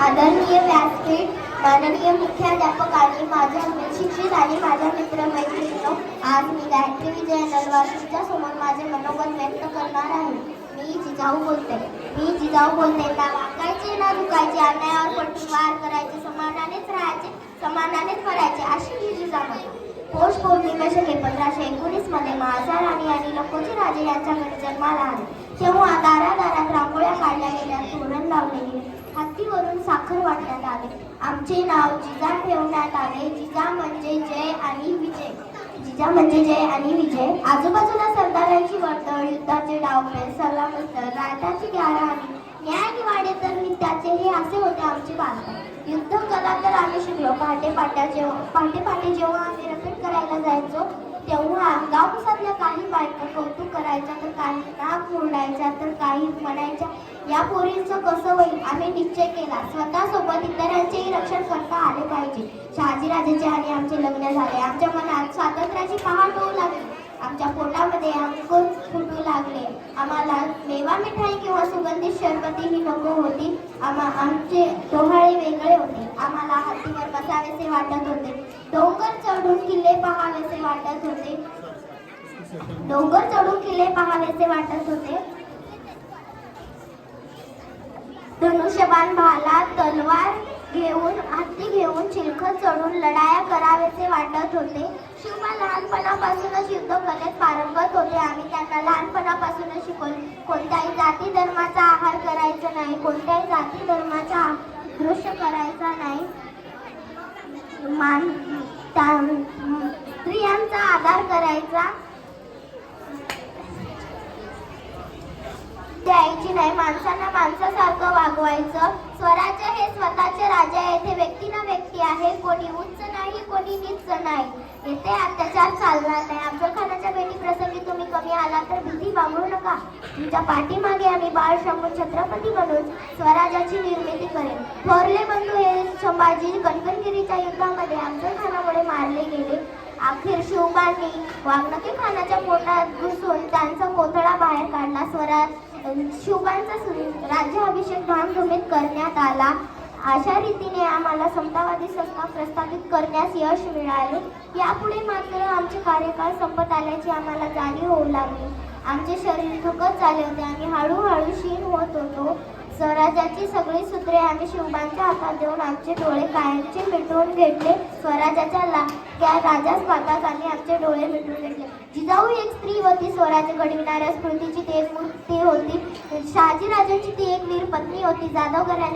आदरणीय व्यासपीठ, माननीय मुख्याध्यापक आणि माझ्या शिक्षित आणि माझ्या मित्रमैत्रिणींनो, आज मी गायत्री विजय नलवार तुमच्या समोर माझे मनोगत व्यक्त करणार आहे. मी जिजाऊ बोलते. ना वाकायचे ना रुकायचे, अन्यायावर पलटून वार करायचे, समानानेच राहायचे, समानानेच मरायचे, अशी ही जिजामाता. पौष पौर्णिमे शके 1519 मध्ये महाराजा राणी आणि लखोजी राजे यांच्या घरी जन्माला आले. तेव्हा दारादारात रांगोळ्या काढल्या गेल्या, तोरण लावले गेले, हत्तीवरून साखर वाटण्यात आले. आमचे नाव जिजा ठेवण्यात आले. जिजा म्हणजे जय आणि विजय. आजूबाजूला सरदारांची वर्दळ, युद्धाचे डावपेच, सलामस्तर, रायताची ग्यारहाणी, न्याय निवाडे तर नित्याचे, हे असे होते आमचे बालपण. युद्ध कला तर आम्ही शिकलो. पहाटे जेव्हा आम्ही रकेट करायला जायचो, तेव्हा गावसातल्या काही बायका कौतुक करायच्या, तर काही नाक मुरडायच्या, तर काही म्हणायच्या या पोरींचं कसं होईल. आम्ही निश्चय केला, स्वतःसोबत इतरांचेही रक्षण करता आले पाहिजे. शहाजीराजेचे आणि आमचे लग्न झाले. आमच्या मनात स्वातंत्र्याची पहाट होऊ लागली. आमच्या पोटामध्ये अंकुर फुटू लागले. आम्हाला मेवा मिठाई किंवा सुगंधित शरबती ही नको होती. आमचे डोहाळे वेगळे होते. आम्हाला हत्तीवर बसावेसे वाटत होते. डोंगर चढून किल्ले पहावेसे वाटत होते. धनुष्यबाण, भाला, तलवार घेऊन, हत्ती घेऊन चिलखत चढून लढाया करावेसे वाटत होते. शिवबा लहानपणापासूनच युद्ध कलेत पारंगत होते. आम्ही त्यांना लहानपणापासूनच शिकवले. कोणत्याही जाती धर्माचा आहार करायचा नाही, कोणत्याही जाती धर्माचा दृश्य करायचा नाही, स्त्रियांचा आदर करायचा द्यायची नाही, माणसांना माणसासारखं वागवायचं. स्वराज्य हे स्वतःचे राजा आहे. येथे व्यक्ती ना व्यक्ती आहे. कोणी उच्च नाही, कोणी नीच नाही. येथे अत्याचार चालणार नाही. अफजलखानाच्या भेटी प्रसंगी तुम्ही कमी आला तर भीती बाळगू नका. तुमच्या पाठीमागे आम्ही बाळ शंभू छत्रपती बनून स्वराज्याची निर्मिती करेन. थोरले बंधू हे संभाजी कणकणगिरीच्या युद्धामध्ये अफजलखानामुळे मारले गेले. अखेर शिवबांनी वाघनखे खानाच्या पोटात घुसून त्यांचा कोथळा बाहेर काढला. शिवबांचा राज्याभिषेक धामधुमीत करण्यात आला. अशा रीतीने आम्हाला समतावादी संस्था प्रस्थापित करण्यास यश मिळाले. यापुढे मात्र आमचे कार्यकाळ संपत आल्याची आम्हाला जाणीव होऊ लागली. आमचे शरीर थकत चालले होते. आम्ही हळूहळू क्षीण होत होतो. स्वराज्याची सगळी सूत्रे आम्ही शिवबांच्या हातात देऊन आमचे डोळे कायमचे मिटवून घेतले. स्वराज्याच्या त्या राजाच पाहताच आम्ही आमचे डोळे मिटवून घेतले. जिजाऊ एक स्त्री होती. स्वराज्य घडविणाऱ्या स्मृतीची ती एक मूर्ती होती. शहाजीराजांची ती एक वीर पत्नी होती. जाधव घराण्याची